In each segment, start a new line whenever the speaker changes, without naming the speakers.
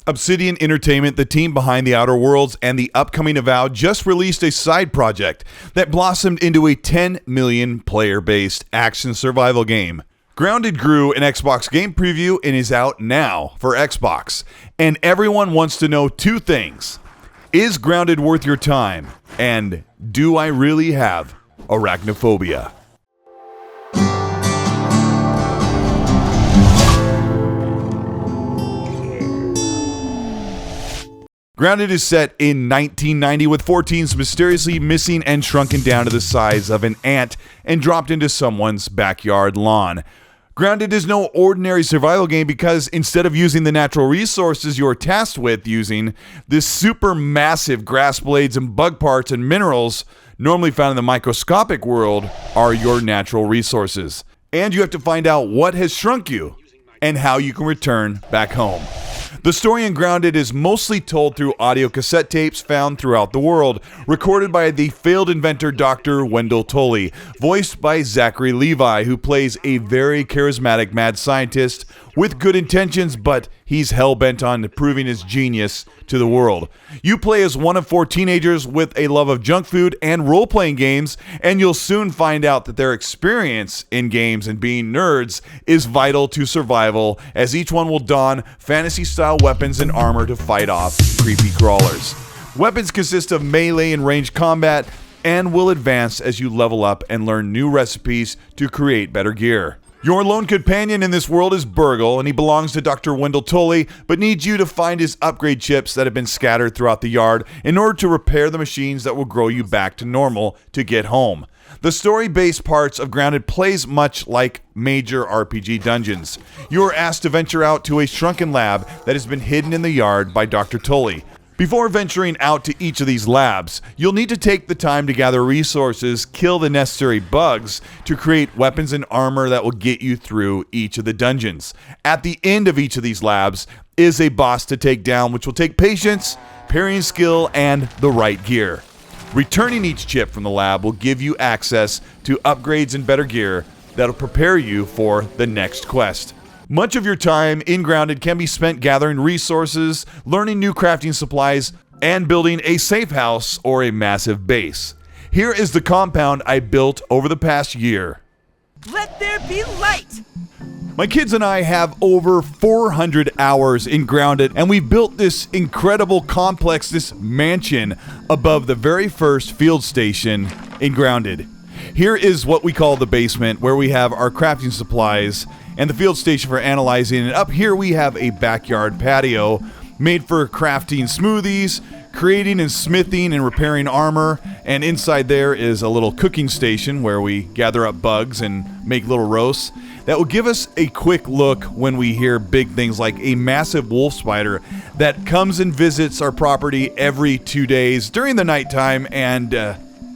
Obsidian Entertainment, the team behind The Outer Worlds and the upcoming Avowed, just released a side project that blossomed into a 10 million player-based action survival game. Grounded grew an Xbox game preview and is out now for Xbox. And everyone wants to know two things. Is Grounded worth your time? And do I really have arachnophobia? Grounded is set in 1990 with 14s mysteriously missing and shrunken down to the size of an ant and dropped into someone's backyard lawn. Grounded is no ordinary survival game because instead of using the natural resources you're tasked with using, this super massive grass blades and bug parts and minerals normally found in the microscopic world are your natural resources. And you have to find out what has shrunk you and how you can return back home. The story in Grounded is mostly told through audio cassette tapes found throughout the world, recorded by the failed inventor Dr. Wendell Tully, voiced by Zachary Levi, who plays a very charismatic mad scientist with good intentions, but he's hell-bent on proving his genius to the world. You play as one of 4 teenagers with a love of junk food and role-playing games, and you'll soon find out that their experience in games and being nerds is vital to survival, as each one will don fantasy-style weapons and armor to fight off creepy crawlers. Weapons consist of melee and ranged combat, and will advance as you level up and learn new recipes to create better gear. Your lone companion in this world is Burgle, and he belongs to Dr. Wendell Tully, but needs you to find his upgrade chips that have been scattered throughout the yard in order to repair the machines that will grow you back to normal to get home. The story-based parts of Grounded plays much like major RPG dungeons. You are asked to venture out to a shrunken lab that has been hidden in the yard by Dr. Tully. Before venturing out to each of these labs, you'll need to take the time to gather resources, kill the necessary bugs to create weapons and armor that will get you through each of the dungeons. At the end of each of these labs is a boss to take down, which will take patience, parrying skill, and the right gear. Returning each chip from the lab will give you access to upgrades and better gear that'll prepare you for the next quest. Much of your time in Grounded can be spent gathering resources, learning new crafting supplies, and building a safe house or a massive base. Here is the compound I built over the past year.
Let there be light!
My kids and I have over 400 hours in Grounded, and we built this incredible complex, this mansion above the very first field station in Grounded. Here is what we call the basement, where we have our crafting supplies and the field station for analyzing. And up here we have a backyard patio made for crafting smoothies, creating and smithing and repairing armor. And inside there is a little cooking station where we gather up bugs and make little roasts. That will give us a quick look when we hear big things like a massive wolf spider that comes and visits our property every 2 days during the nighttime and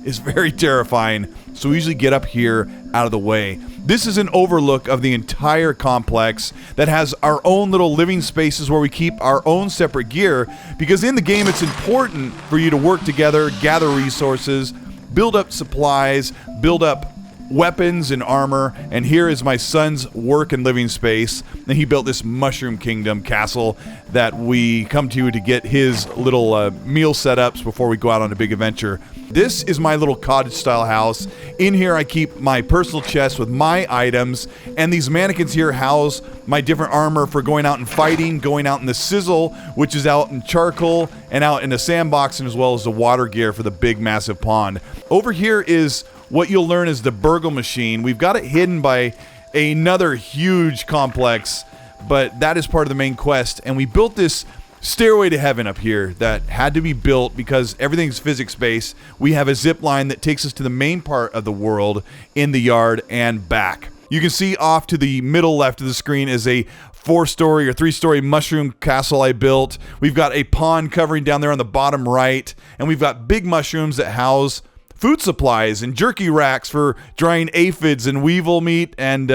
is very terrifying. So we usually get up here out of the way. This is an overlook of the entire complex that has our own little living spaces where we keep our own separate gear, because in the game it's important for you to work together, gather resources, build up supplies, build up weapons and armor. And here is my son's work and living space, and he built this Mushroom Kingdom castle that we come to get his little meal setups before we go out on a big adventure. This is my little cottage style house. In here I keep my personal chest with my items, and these mannequins here house my different armor for going out and fighting, going out in the sizzle, which is out in charcoal, and out in the sandbox, and as well as the water gear for the big massive pond. Over here is what you'll learn is the Burgle machine. We've got it hidden by another huge complex, but that is part of the main quest. And we built this stairway to heaven up here that had to be built because everything's physics-based. We have a zip line that takes us to the main part of the world in the yard and back. You can see off to the middle left of the screen is a 4-story or 3-story mushroom castle I built. We've got a pond covering down there on the bottom right, and we've got big mushrooms that house food supplies and jerky racks for drying aphids and weevil meat, and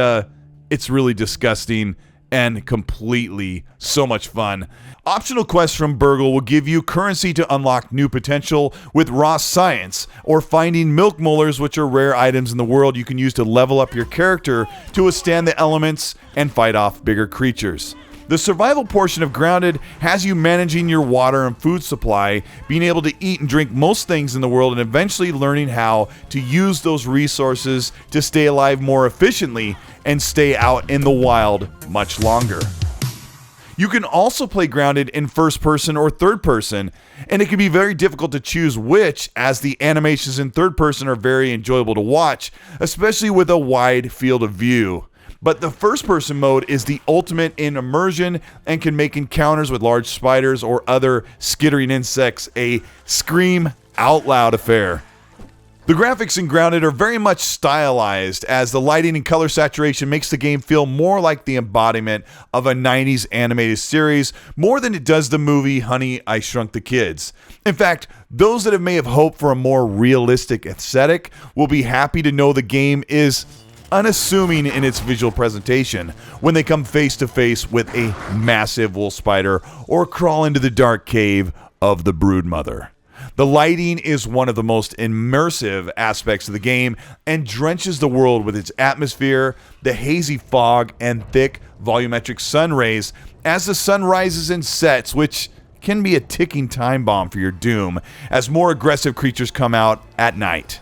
it's really disgusting and completely so much fun. Optional quests from Burgle will give you currency to unlock new potential with raw science, or finding milk molars, which are rare items in the world you can use to level up your character to withstand the elements and fight off bigger creatures. The survival portion of Grounded has you managing your water and food supply, being able to eat and drink most things in the world, and eventually learning how to use those resources to stay alive more efficiently and stay out in the wild much longer. You can also play Grounded in first person or third person, and it can be very difficult to choose which, as the animations in third person are very enjoyable to watch, especially with a wide field of view. But the first person mode is the ultimate in immersion and can make encounters with large spiders or other skittering insects a scream out loud affair. The graphics in Grounded are very much stylized, as the lighting and color saturation makes the game feel more like the embodiment of a 90s animated series more than it does the movie Honey, I Shrunk the Kids. In fact, those that may have hoped for a more realistic aesthetic will be happy to know the game is unassuming in its visual presentation when they come face to face with a massive wolf spider or crawl into the dark cave of the broodmother. The lighting is one of the most immersive aspects of the game and drenches the world with its atmosphere, the hazy fog, and thick volumetric sun rays as the sun rises and sets, which can be a ticking time bomb for your doom as more aggressive creatures come out at night.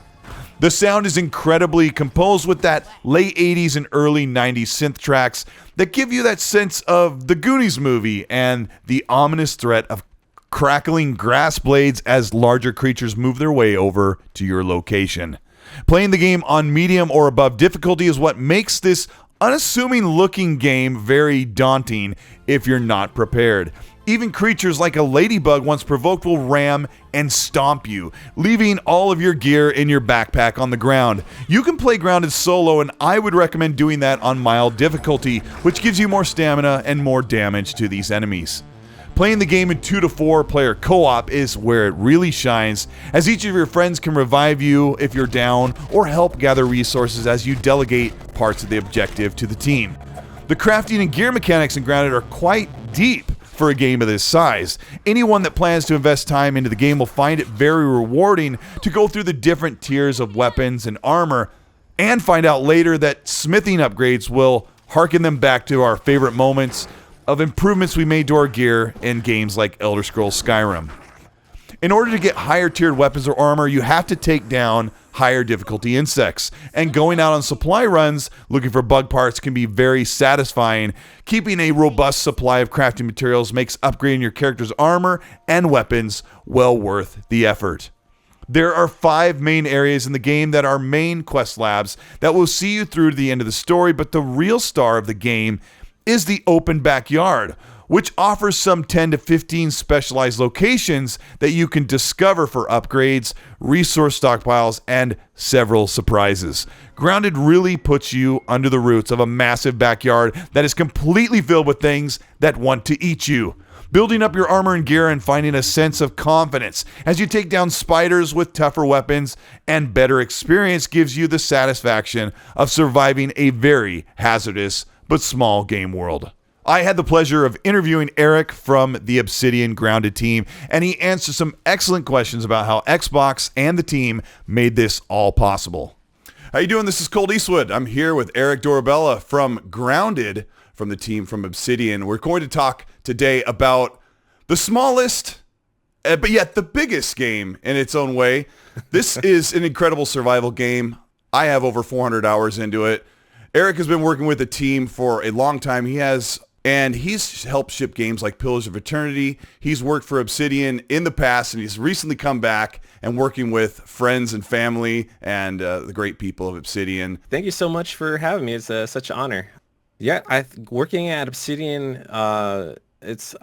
The sound is incredibly composed with that late 80s and early 90s synth tracks that give you that sense of the Goonies movie and the ominous threat of crackling grass blades as larger creatures move their way over to your location. Playing the game on medium or above difficulty is what makes this unassuming looking game very daunting if you're not prepared. Even creatures like a ladybug, once provoked, will ram and stomp you, leaving all of your gear in your backpack on the ground. You can play Grounded solo, and I would recommend doing that on mild difficulty, which gives you more stamina and more damage to these enemies. Playing the game in 2 to 4 player co-op is where it really shines, as each of your friends can revive you if you're down or help gather resources as you delegate parts of the objective to the team. The crafting and gear mechanics in Grounded are quite deep for a game of this size. Anyone that plans to invest time into the game will find it very rewarding to go through the different tiers of weapons and armor, and find out later that smithing upgrades will harken them back to our favorite moments of improvements we made to our gear in games like Elder Scrolls Skyrim. In order to get higher tiered weapons or armor, you have to take down higher difficulty insects, and going out on supply runs looking for bug parts can be very satisfying. Keeping a robust supply of crafting materials makes upgrading your character's armor and weapons well worth the effort. There are 5 main areas in the game that are main quest labs that will see you through to the end of the story, but the real star of the game is the open backyard, which offers some 10 to 15 specialized locations that you can discover for upgrades, resource stockpiles, and several surprises. Grounded really puts you under the roots of a massive backyard that is completely filled with things that want to eat you. Building up your armor and gear and finding a sense of confidence as you take down spiders with tougher weapons and better experience gives you the satisfaction of surviving a very hazardous but small game world. I had the pleasure of interviewing Eric from the Obsidian Grounded team, and he answered some excellent questions about how Xbox and the team made this all possible. How you doing? This is Colteastwood. I'm here with Eric Dorabella from Grounded, from the team from Obsidian. We're going to talk today about the smallest, but yet the biggest game in its own way. This is an incredible survival game. I have over 400 hours into it. Eric has been working with the team for a long time. He's helped ship games like Pillars of Eternity. He's worked for Obsidian in the past, and he's recently come back and working with friends and family and the great people of Obsidian.
Thank you so much for having me. It's such an honor. Yeah, working at Obsidian, it's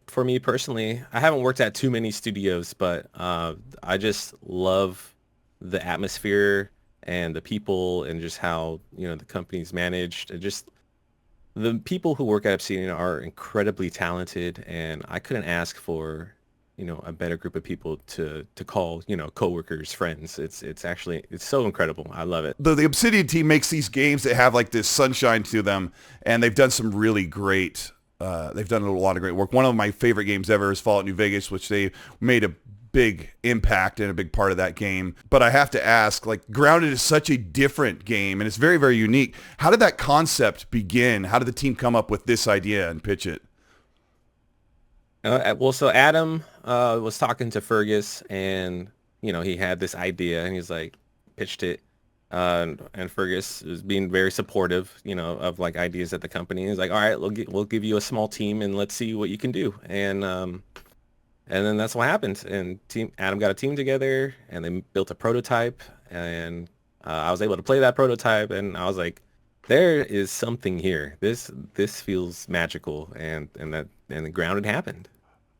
for me personally, I haven't worked at too many studios, but I just love the atmosphere and the people and just how, the company's managed. And just the people who work at Obsidian are incredibly talented, and I couldn't ask for, a better group of people to call, coworkers, friends. It's so incredible. I love it.
The Obsidian team makes these games that have like this sunshine to them, and they've done some really great, they've done a lot of great work. One of my favorite games ever is Fallout New Vegas, which they made a big impact and a big part of that game. But I have to ask, like, Grounded is such a different game and it's very, very unique. How did that concept begin? How did the team come up with this idea and pitch it?
Well, so Adam was talking to Fergus, and he had this idea, and he's like pitched it, and Fergus was being very supportive, of like ideas at the company. He's like, all right, we'll give you a small team, and let's see what you can do. And then that's what happened. And Adam got a team together, and they built a prototype, and I was able to play that prototype, and I was like, there is something here. This feels magical, and the Grounded happened.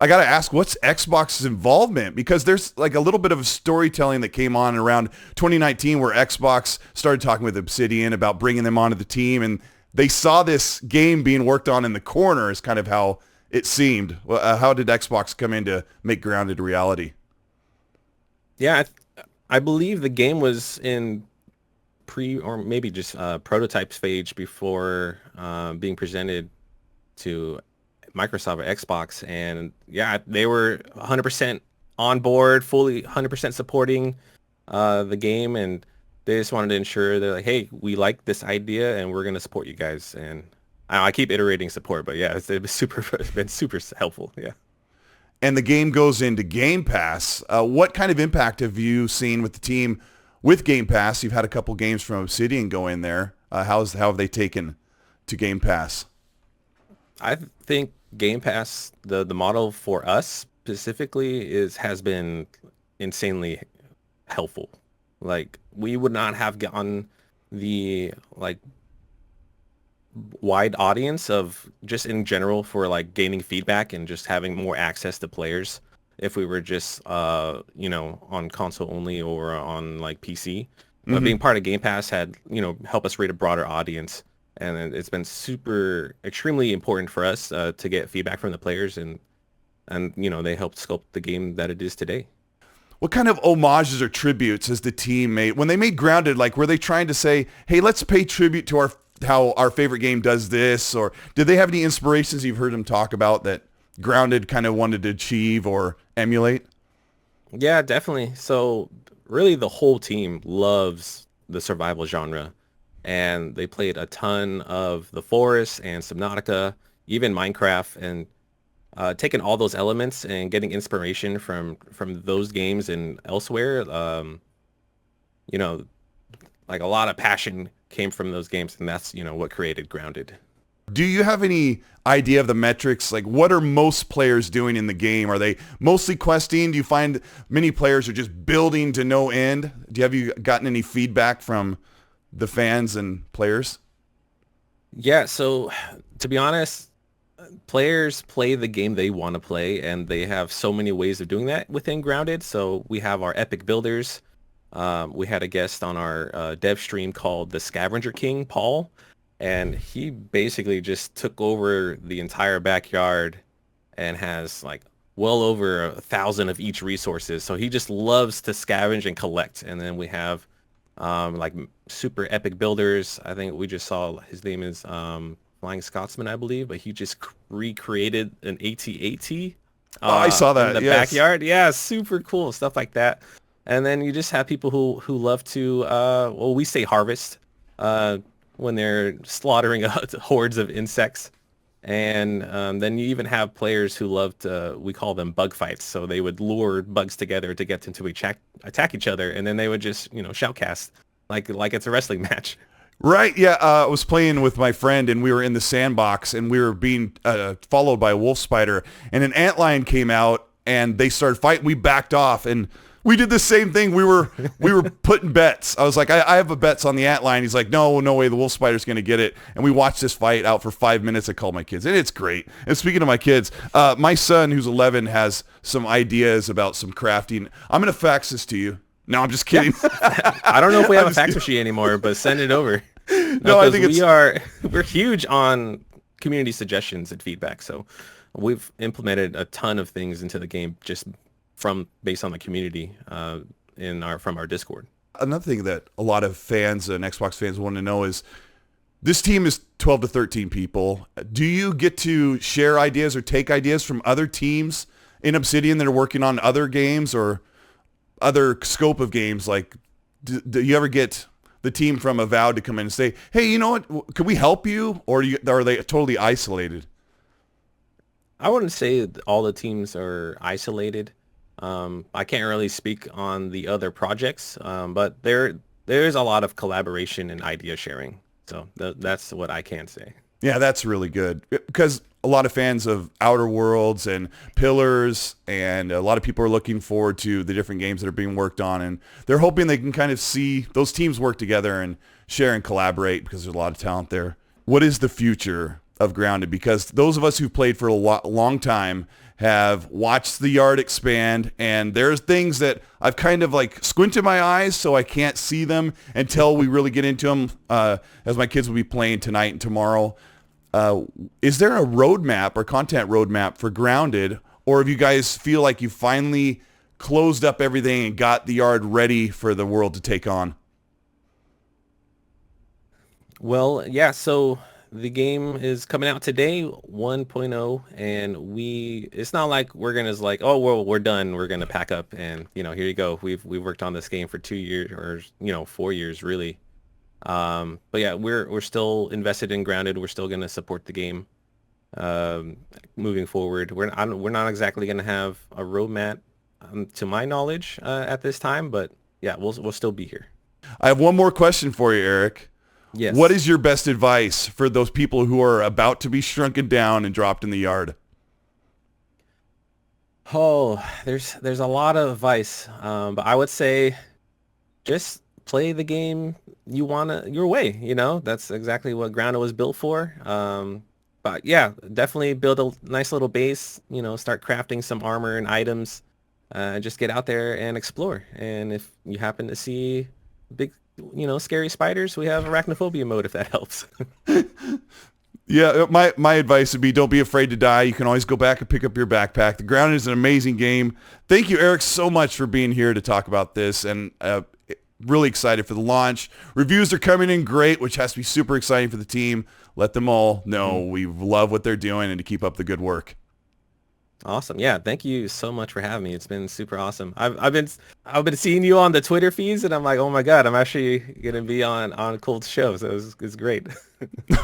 I got to ask, what's Xbox's involvement? Because there's like a little bit of storytelling that came on around 2019 where Xbox started talking with Obsidian about bringing them onto the team, and they saw this game being worked on in the corner is kind of how it seemed. How did Xbox come in to make Grounded a reality?
Yeah, I believe the game was in or maybe just prototype stage before being presented to Microsoft or Xbox, and yeah, they were 100% on board, fully 100% supporting the game, and they just wanted to ensure they're like, hey, we like this idea and we're going to support you guys. And I keep iterating support, but yeah, it's been super helpful. Yeah.
And the game goes into Game Pass. What kind of impact have you seen with the team with Game Pass? You've had a couple games from Obsidian go in there. How have they taken to Game Pass?
I think Game Pass, the model for us specifically has been insanely helpful. Like, we would not have gotten the like wide audience of just in general for like gaining feedback and just having more access to players if we were just on console only or on like PC. But being part of Game Pass had helped us reach a broader audience. And it's been extremely important for us to get feedback from the players, and they helped sculpt the game that it is today.
What kind of homages or tributes has the team made? When they made Grounded, like, were they trying to say, hey, let's pay tribute to how our favorite game does this? Or did they have any inspirations you've heard them talk about that Grounded kind of wanted to achieve or emulate?
Yeah, definitely. So really the whole team loves the survival genre. And they played a ton of The Forest and Subnautica, even Minecraft, and taking all those elements and getting inspiration from those games and elsewhere. Like a lot of passion came from those games, and that's what created Grounded.
Do you have any idea of the metrics? Like, what are most players doing in the game? Are they mostly questing? Do you find many players are just building to no end? Have you gotten any feedback from the fans and players?
Yeah, so to be honest, players play the game they want to play, and they have so many ways of doing that within Grounded. So we have our epic builders. We had a guest on our dev stream called the Scavenger King, Paul, and he basically just took over the entire backyard and has like well over 1,000 of each resources. So he just loves to scavenge and collect. And then we have like super epic builders. I think we just saw his name is Flying Scotsman, I believe, but he just recreated an AT-AT.
I saw that
in the backyard. Yeah, super cool stuff like that. And then you just have people who love to we say harvest when they're slaughtering hordes of insects. And then you even have players who love to, we call them bug fights. So they would lure bugs together to get them to attack each other. And then they would just, shoutcast like it's a wrestling match.
Right. Yeah. I was playing with my friend and we were in the sandbox and we were being followed by a wolf spider, and an antlion came out and they started fighting. We backed off and we did the same thing. We were putting bets. I was like, I have a bets on the antlion. He's like, no way, the wolf spider's going to get it. And we watched this fight out for 5 minutes. I called my kids, and it's great. And speaking of my kids, my son, who's 11, has some ideas about some crafting. I'm going to fax this to you. No, I'm just kidding.
Yeah. I don't know if we have a fax machine anymore, but send it over.
No, I think
we're huge on community suggestions and feedback. So we've implemented a ton of things into the game just based on the community from our Discord.
Another thing that a lot of fans and Xbox fans want to know is this team is 12 to 13 people. Do you get to share ideas or take ideas from other teams in Obsidian that are working on other games or other scope of games? Like, do you ever get the team from Avowed to come in and say, hey, you know what, could we help you? Or are they totally isolated?
I wouldn't say all the teams are isolated. I can't really speak on the other projects, but there's a lot of collaboration and idea sharing. So that's what I can say.
Yeah, that's really good, because a lot of fans of Outer Worlds and Pillars, and a lot of people are looking forward to the different games that are being worked on, and they're hoping they can kind of see those teams work together and share and collaborate, because there's a lot of talent there. What is the future of Grounded? Because those of us who've played for a long time have watched the yard expand, and there's things that I've kind of like squinted my eyes so I can't see them until we really get into them, as my kids will be playing tonight and tomorrow. Is there a roadmap or content roadmap for Grounded, or if you guys feel like you finally closed up everything and got the yard ready for the world to take on?
Well, yeah, so the game is coming out today, 1.0, and it's not like we're gonna like, oh, well, we're done, we're gonna pack up and, here you go. We've worked on this game for 2 years, or 4 years really. But yeah, we're still invested in Grounded. We're still gonna support the game moving forward. We're not exactly gonna have a roadmap, to my knowledge, at this time, but yeah, we'll still be here.
I have one more question for you, Eric.
Yes.
What is your best advice for those people who are about to be shrunken down and dropped in the yard?
Oh, there's a lot of advice, but I would say just play the game your way. That's exactly what Grounded was built for. But yeah, definitely build a nice little base. Start crafting some armor and items. Just get out there and explore. And if you happen to see big, scary spiders, we have Arachnophobia mode if that helps.
Yeah, my advice would be, don't be afraid to die. You can always go back and pick up your backpack. The Grounded is an amazing game. Thank you, Eric, so much for being here to talk about this, and really excited for the launch. Reviews are coming in great, which has to be super exciting for the team. Let them all know we love what they're doing and to keep up the good work.
Awesome. Yeah, thank you so much for having me. It's been super awesome. I've been seeing you on the Twitter feeds, and I'm like, oh my god, I'm actually gonna be on Colt's show. So it's great.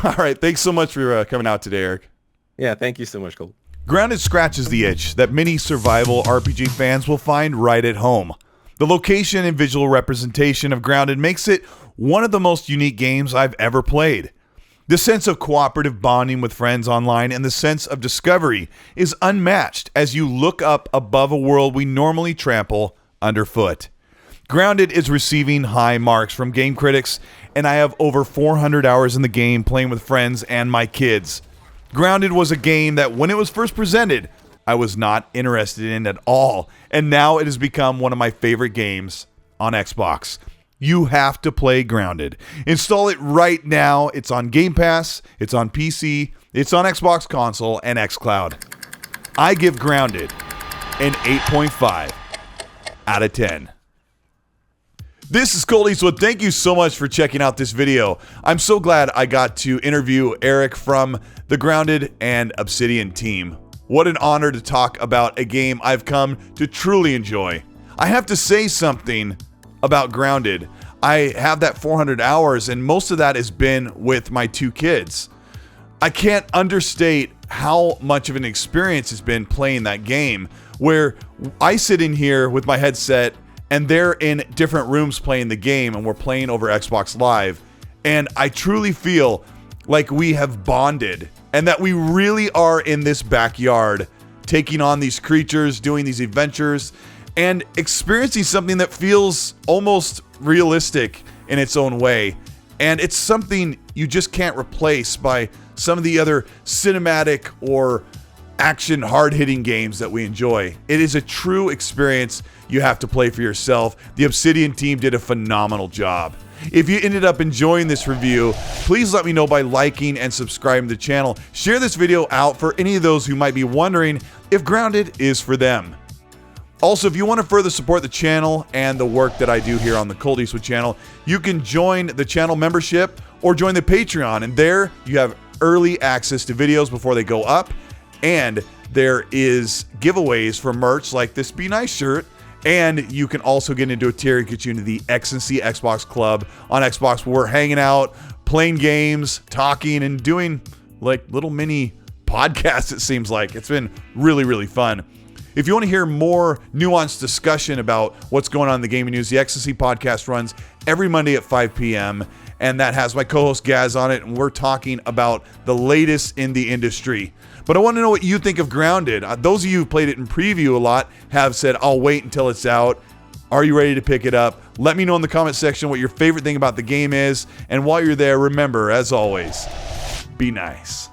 All right, thanks so much for coming out today, Eric.
Yeah, thank you so much, Colt.
Grounded scratches the itch that many survival RPG fans will find right at home. The location and visual representation of Grounded makes it one of the most unique games I've ever played. The sense of cooperative bonding with friends online and the sense of discovery is unmatched as you look up above a world we normally trample underfoot. Grounded is receiving high marks from game critics, and I have over 400 hours in the game playing with friends and my kids. Grounded was a game that when it was first presented, I was not interested in at all, and now it has become one of my favorite games on Xbox. You have to play Grounded. Install it right now. It's on Game Pass, it's on PC, it's on Xbox console, and xCloud. I give Grounded an 8.5 out of 10. This is Colteastwood. Thank you so much for checking out this video. I'm so glad I got to interview Eric from the Grounded and Obsidian team. What an honor to talk about a game I've come to truly enjoy. I have to say something about Grounded. I have that 400 hours, and most of that has been with my two kids. I can't understate how much of an experience it's been playing that game, where I sit in here with my headset and they're in different rooms playing the game, and we're playing over Xbox Live, and I truly feel like we have bonded and that we really are in this backyard taking on these creatures, doing these adventures, and experiencing something that feels almost realistic in its own way. And it's something you just can't replace by some of the other cinematic or action hard-hitting games that we enjoy. It is a true experience you have to play for yourself. The Obsidian team did a phenomenal job. If you ended up enjoying this review, please let me know by liking and subscribing to the channel. Share this video out for any of those who might be wondering if Grounded is for them. Also, if you want to further support the channel and the work that I do here on the Colteastwood channel, you can join the channel membership or join the Patreon, and there you have early access to videos before they go up, and there is giveaways for merch like this Be Nice shirt. And you can also get into a tier that gets you into the X&C Xbox Club on Xbox, where we're hanging out, playing games, talking, and doing like little mini podcasts, it seems like. It's been really, really fun. If you want to hear more nuanced discussion about what's going on in the gaming news, the X&C podcast runs every Monday at 5 p.m., and that has my co-host Gaz on it, and we're talking about the latest in the industry. But I want to know what you think of Grounded. Those of you who've played it in preview a lot have said, I'll wait until it's out. Are you ready to pick it up? Let me know in the comment section what your favorite thing about the game is. And while you're there, remember, as always, be nice.